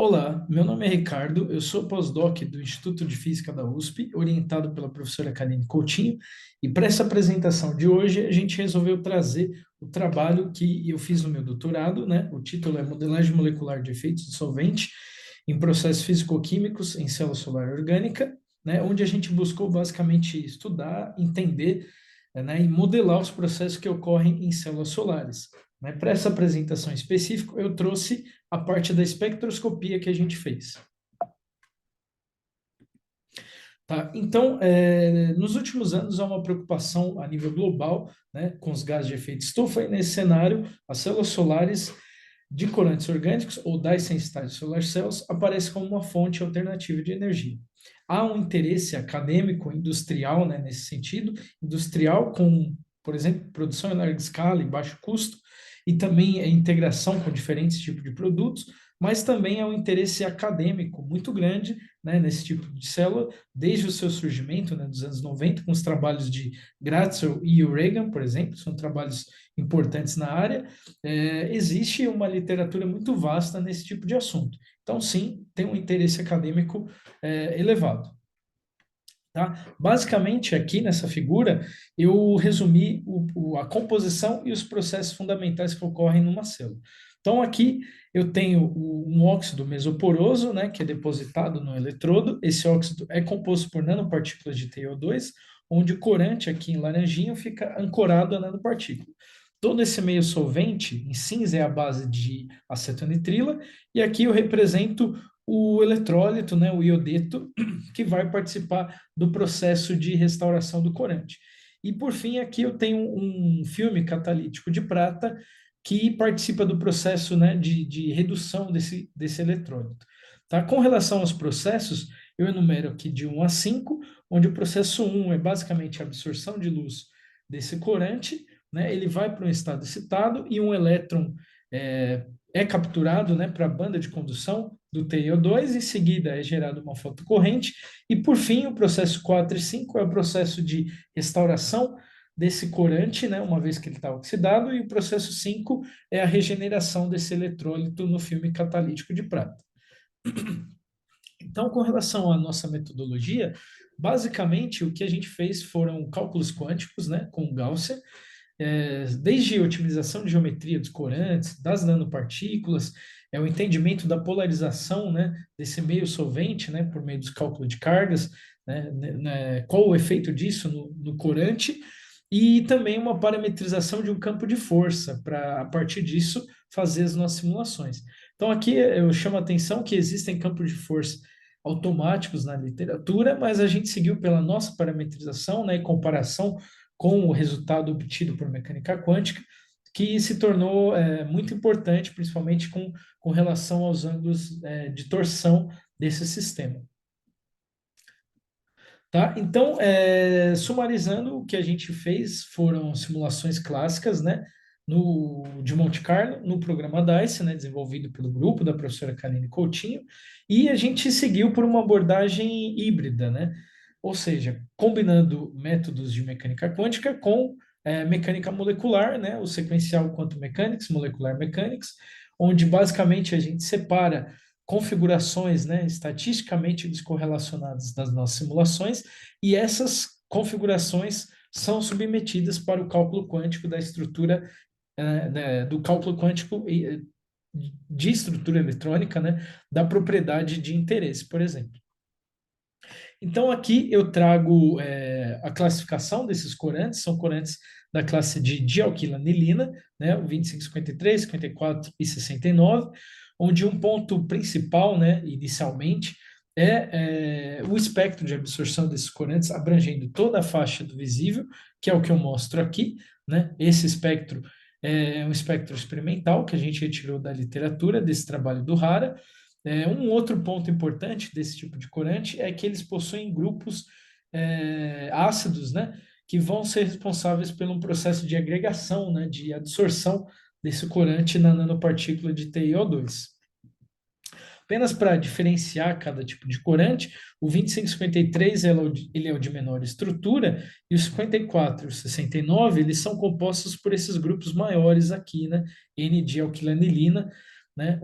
Olá, meu nome é Ricardo, eu sou pós-doc do Instituto de Física da USP, orientado pela professora Karine Coutinho, e para essa apresentação de hoje a gente resolveu trazer o trabalho que eu fiz no meu doutorado, né? O título é Modelagem Molecular de Efeitos de Solvente em Processos Físico-Químicos em Célula Solar Orgânica, né? Onde a gente buscou basicamente estudar, entender, né? E modelar os processos que ocorrem em células solares. Né? Para essa apresentação específica, eu trouxe a parte da espectroscopia que a gente fez. Tá? Então, nos últimos anos há uma preocupação a nível global, né, com os gases de efeito estufa, e nesse cenário, as células solares de corantes orgânicos, ou dye-sensitized solar cells, aparecem como uma fonte alternativa de energia. Há um interesse acadêmico, industrial, né, nesse sentido, industrial com, por exemplo, produção em larga escala e baixo custo, e também a integração com diferentes tipos de produtos, mas também há um interesse acadêmico muito grande, né, nesse tipo de célula, desde o seu surgimento, né, dos anos 90, com os trabalhos de Gratzel e Reagan, por exemplo, são trabalhos importantes na área. Existe uma literatura muito vasta nesse tipo de assunto. Então, sim, tem um interesse acadêmico elevado. Tá? Basicamente, aqui nessa figura, eu resumi a composição e os processos fundamentais que ocorrem numa célula. Então, aqui eu tenho um óxido mesoporoso, né, que é depositado no eletrodo. Esse óxido é composto por nanopartículas de TiO2, onde o corante, aqui em laranjinha, fica ancorado à nanopartícula. Todo esse meio solvente, em cinza, é a base de acetonitrila, e aqui eu represento o eletrólito, né, o iodeto, que vai participar do processo de restauração do corante. E por fim, aqui eu tenho um filme catalítico de prata que participa do processo, né, de redução desse eletrólito. Tá? Com relação aos processos, eu enumero aqui de 1 a 5, onde o processo 1 é basicamente a absorção de luz desse corante, né? Ele vai para um estado excitado e um elétron é capturado, né, para a banda de condução do TiO2, em seguida é gerada uma fotocorrente, e por fim o processo 4 e 5 é o processo de restauração desse corante, né, uma vez que ele está oxidado, e o processo 5 é a regeneração desse eletrólito no filme catalítico de prata. Então, com relação à nossa metodologia, basicamente o que a gente fez foram cálculos quânticos, né, com Gaussian, desde a otimização de geometria dos corantes, das nanopartículas, o entendimento da polarização, né, desse meio solvente, né, por meio dos cálculos de cargas, qual o efeito disso no corante, e também uma parametrização de um campo de força, para, a partir disso, fazer as nossas simulações. Então, aqui eu chamo a atenção que existem campos de força automáticos na literatura, mas a gente seguiu pela nossa parametrização, né, e comparação com o resultado obtido por mecânica quântica, que se tornou muito importante, principalmente com relação aos ângulos de torção desse sistema. Tá? Então, sumarizando, o que a gente fez foram simulações clássicas, né, de Monte Carlo, no programa DICE, né, desenvolvido pelo grupo da professora Karine Coutinho, e a gente seguiu por uma abordagem híbrida, né, ou seja, combinando métodos de mecânica quântica com mecânica molecular, né, o sequencial quantum mechanics, molecular mechanics, onde basicamente a gente separa configurações, né, estatisticamente descorrelacionadas das nossas simulações, e essas configurações são submetidas para o cálculo quântico da estrutura, do cálculo quântico de estrutura eletrônica, né, da propriedade de interesse, por exemplo. Então, aqui eu trago a classificação desses corantes, são corantes da classe de dialquilanilina, né, o 25, 53, 54 e 69, onde um ponto principal, né, inicialmente, é o espectro de absorção desses corantes, abrangendo toda a faixa do visível, que é o que eu mostro aqui, né? Esse espectro é um espectro experimental que a gente retirou da literatura desse trabalho do Hara. Um outro ponto importante desse tipo de corante é que eles possuem grupos ácidos, né, que vão ser responsáveis pelo processo de agregação, né, de absorção desse corante na nanopartícula de TiO2. Apenas para diferenciar cada tipo de corante, o 2553 ele é o de menor estrutura, e o 54 e o 69 eles são compostos por esses grupos maiores aqui, né, N-dialquilanilina, né?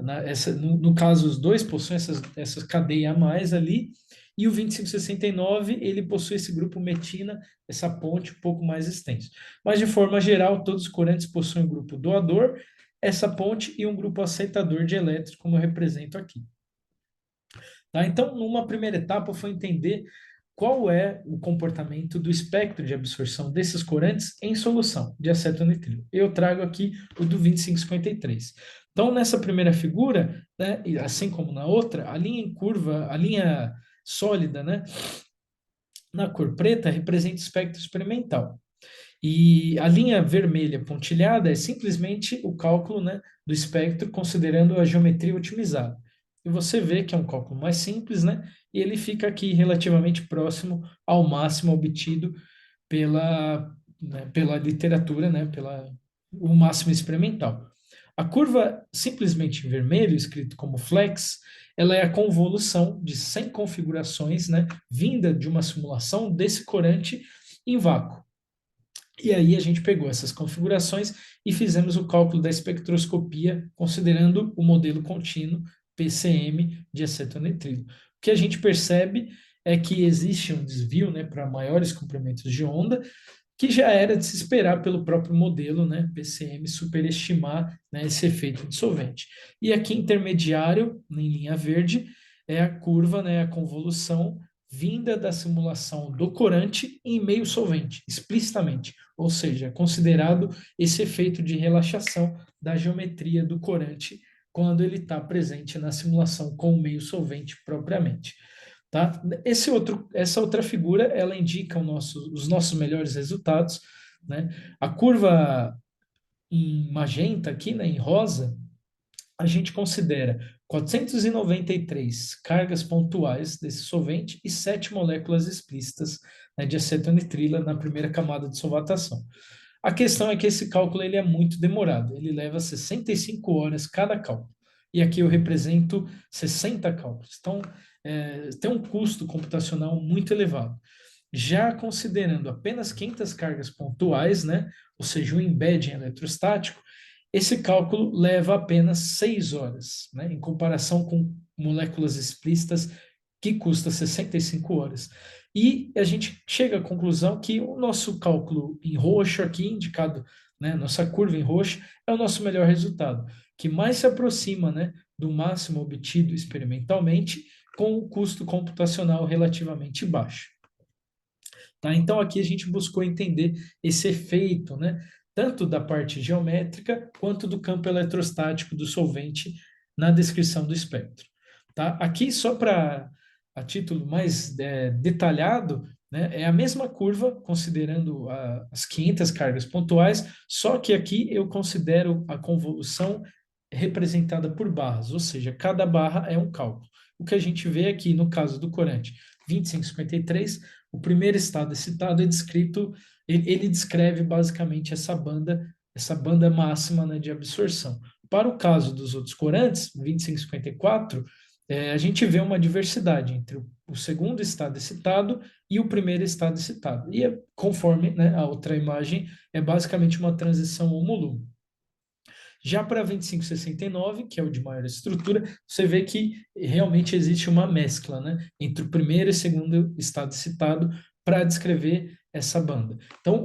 No caso, os dois possuem essa cadeia a mais ali, e o 2569 ele possui esse grupo metina, essa ponte um pouco mais extenso. Mas, de forma geral, todos os corantes possuem um grupo doador, essa ponte e um grupo aceitador de elétrons, como eu represento aqui. Tá? Então, numa primeira etapa, foi entender qual é o comportamento do espectro de absorção desses corantes em solução de acetonitrilo. Eu trago aqui o do 2553. Então, nessa primeira figura, né, assim como na outra, a linha em curva, a linha sólida, né, na cor preta, representa o espectro experimental. E a linha vermelha pontilhada é simplesmente o cálculo, né, do espectro considerando a geometria otimizada. E você vê que é um cálculo mais simples, né? E ele fica aqui relativamente próximo ao máximo obtido pela literatura, né? O máximo experimental. A curva simplesmente em vermelho, escrito como flex, ela é a convolução de 100 configurações, né? Vinda de uma simulação desse corante em vácuo. E aí a gente pegou essas configurações e fizemos o cálculo da espectroscopia considerando o modelo contínuo PCM de acetonitrilo. O que a gente percebe é que existe um desvio, né, para maiores comprimentos de onda, que já era de se esperar pelo próprio modelo, né, PCM, superestimar, né, esse efeito dissolvente. E aqui intermediário, em linha verde, é a curva, né, a convolução vinda da simulação do corante em meio solvente, explicitamente, ou seja, considerado esse efeito de relaxação da geometria do corante quando ele está presente na simulação com o meio solvente propriamente. Tá? Essa outra figura, ela indica os nossos melhores resultados, né? A curva em magenta aqui, né, em rosa, a gente considera 493 cargas pontuais desse solvente e 7 moléculas explícitas, né, de acetonitrila na primeira camada de solvatação. A questão é que esse cálculo ele é muito demorado, ele leva 65 horas cada cálculo. E aqui eu represento 60 cálculos. Então, tem um custo computacional muito elevado. Já considerando apenas 500 cargas pontuais, né, ou seja, o embedding eletrostático, esse cálculo leva apenas 6 horas, né, em comparação com moléculas explícitas, que custa 65 horas. E a gente chega à conclusão que o nosso cálculo em roxo aqui, indicado, né, nossa curva em roxo, é o nosso melhor resultado, que mais se aproxima, né, do máximo obtido experimentalmente, com o custo computacional relativamente baixo. Tá? Então, aqui a gente buscou entender esse efeito, né, tanto da parte geométrica quanto do campo eletrostático do solvente na descrição do espectro. Tá? Aqui, só para a título mais detalhado, né, é a mesma curva, considerando as 500 cargas pontuais, só que aqui eu considero a convolução representada por barras, ou seja, cada barra é um cálculo. O que a gente vê aqui no caso do corante 2553, o primeiro estado excitado é descrito, ele descreve basicamente essa banda máxima, né, de absorção. Para o caso dos outros corantes, 2554, a gente vê uma diversidade entre o segundo estado excitado e o primeiro estado excitado. E conforme, né, a outra imagem, é basicamente uma transição homolume. Já para 2569, que é o de maior estrutura, você vê que realmente existe uma mescla, né, entre o primeiro e segundo estado citado para descrever essa banda. Então,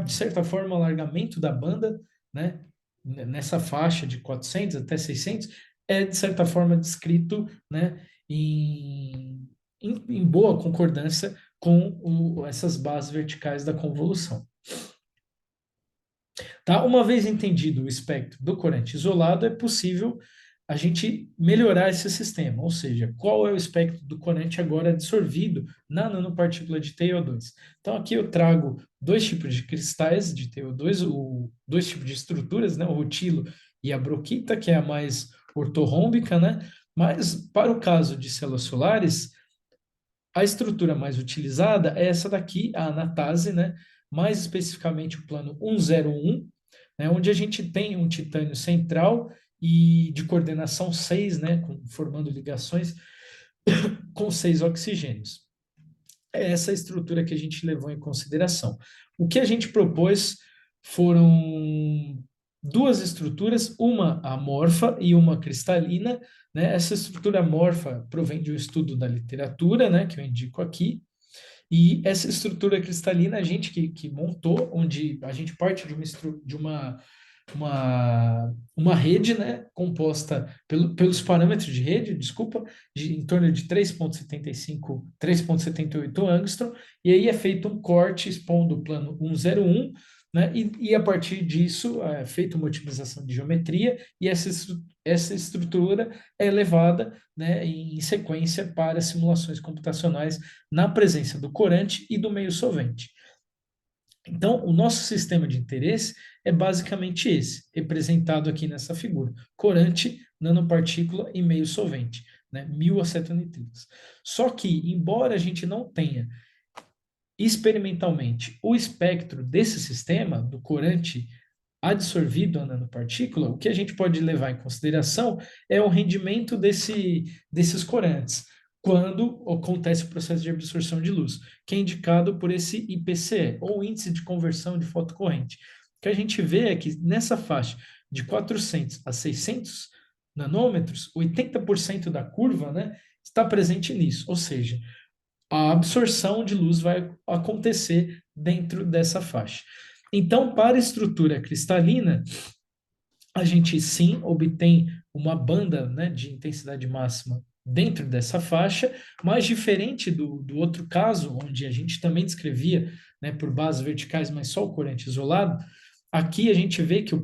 de certa forma, o alargamento da banda, né, nessa faixa de 400 até 600, é, de certa forma, descrito, né, em boa concordância com essas bases verticais da convolução. Tá? Uma vez entendido o espectro do corante isolado, é possível a gente melhorar esse sistema, ou seja, qual é o espectro do corante agora absorvido na nanopartícula de TiO2. Então, aqui eu trago dois tipos de cristais de TiO2, dois tipos de estruturas, né, o rutilo e a broquita, que é a mais ortorrômbica, né? Mas, para o caso de células solares, a estrutura mais utilizada é essa daqui, a anatase, né? Mais especificamente o plano 101, né? Onde a gente tem um titânio central e de coordenação 6, né? Formando ligações com 6 oxigênios. É essa estrutura que a gente levou em consideração. O que a gente propôs foram duas estruturas, uma amorfa e uma cristalina, né? Essa estrutura amorfa provém de um estudo da literatura, né, que eu indico aqui, e essa estrutura cristalina, a gente que montou, onde a gente parte de uma rede, né, composta pelos parâmetros de rede, desculpa, em torno de 3,75, 3,78 angstrom, e aí é feito um corte expondo o plano 101, né, e a partir disso é feita uma otimização de geometria, e essa estrutura é levada, né, em sequência para simulações computacionais na presença do corante e do meio solvente. Então, o nosso sistema de interesse é basicamente esse, representado aqui nessa figura: corante, nanopartícula e meio solvente, né, 1.000 acetonitrilas. Só que, embora a gente não tenha experimentalmente o espectro desse sistema, do corante adsorvido a nanopartícula, o que a gente pode levar em consideração é o rendimento desses corantes, quando acontece o processo de absorção de luz, que é indicado por esse IPCE, ou Índice de Conversão de Fotocorrente. O que a gente vê é que nessa faixa de 400 a 600 nanômetros, 80% da curva, né, está presente nisso, ou seja, a absorção de luz vai acontecer dentro dessa faixa. Então, para a estrutura cristalina, a gente sim obtém uma banda, né, de intensidade máxima dentro dessa faixa, mas diferente do outro caso, onde a gente também descrevia, né, por bases verticais, mas só o corante isolado, aqui a gente vê que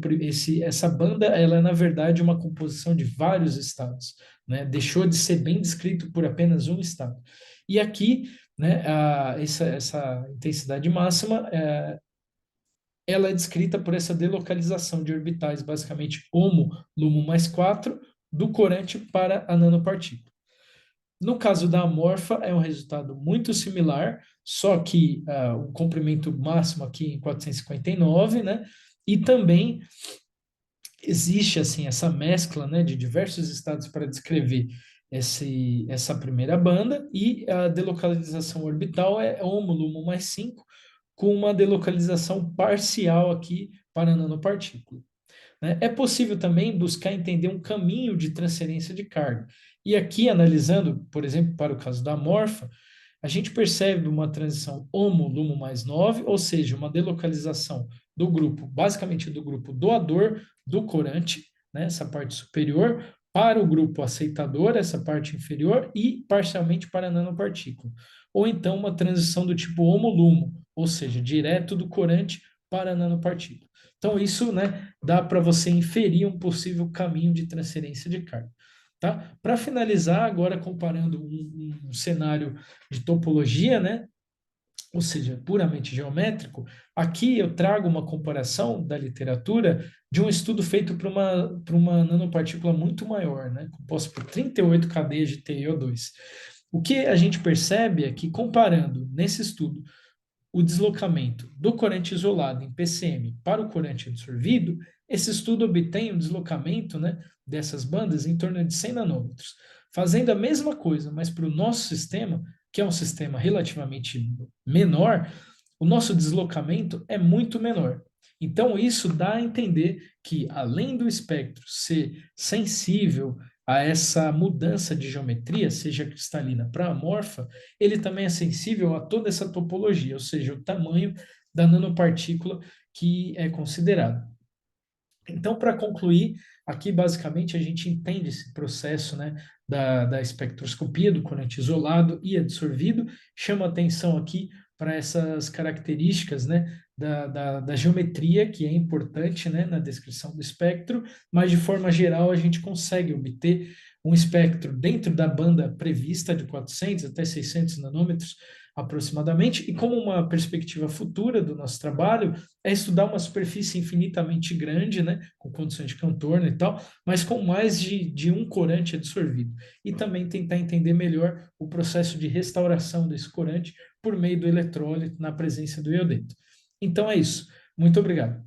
essa banda, ela é na verdade uma composição de vários estados, né, deixou de ser bem descrito por apenas um estado. E aqui, né, essa intensidade máxima ela é descrita por essa delocalização de orbitais, basicamente HOMO, LUMO mais 4, do corante para a nanopartícula. No caso da amorfa, é um resultado muito similar, só que o comprimento máximo aqui em 459, né? E também existe assim essa mescla, né, de diversos estados para descrever essa primeira banda, e a delocalização orbital é HOMO, LUMO mais 5, com uma delocalização parcial aqui para a nanopartícula, né? É possível também buscar entender um caminho de transferência de carga. E aqui, analisando, por exemplo, para o caso da amorfa, a gente percebe uma transição HOMO-LUMO mais 9, ou seja, uma delocalização do grupo, basicamente do grupo doador do corante, né, essa parte superior, para o grupo aceitador, essa parte inferior, e parcialmente para a nanopartícula. Ou então uma transição do tipo HOMO-LUMO, ou seja, direto do corante para a nanopartícula. Então, isso, né, dá para você inferir um possível caminho de transferência de carga. Tá? Para finalizar, agora comparando um cenário de topologia, né, ou seja, puramente geométrico, aqui eu trago uma comparação da literatura de um estudo feito para uma nanopartícula muito maior, né, composta por 38 cadeias de TiO2. O que a gente percebe é que, comparando nesse estudo o deslocamento do corante isolado em PCM para o corante absorvido, esse estudo obtém um deslocamento, né, dessas bandas em torno de 100 nanômetros. Fazendo a mesma coisa, mas para o nosso sistema, que é um sistema relativamente menor, o nosso deslocamento é muito menor. Então, isso dá a entender que, além do espectro ser sensível a essa mudança de geometria, seja cristalina para amorfa, ele também é sensível a toda essa topologia, ou seja, o tamanho da nanopartícula que é considerado. Então, para concluir, aqui basicamente a gente entende esse processo, né, da espectroscopia do corante isolado e absorvido, chama atenção aqui para essas características, né, da geometria, que é importante, né, na descrição do espectro, mas de forma geral a gente consegue obter um espectro dentro da banda prevista de 400 até 600 nanômetros aproximadamente, e como uma perspectiva futura do nosso trabalho, é estudar uma superfície infinitamente grande, né, com condições de contorno e tal, mas com mais de um corante absorvido. E também tentar entender melhor o processo de restauração desse corante por meio do eletrólito na presença do iodeto. Então é isso. Muito obrigado.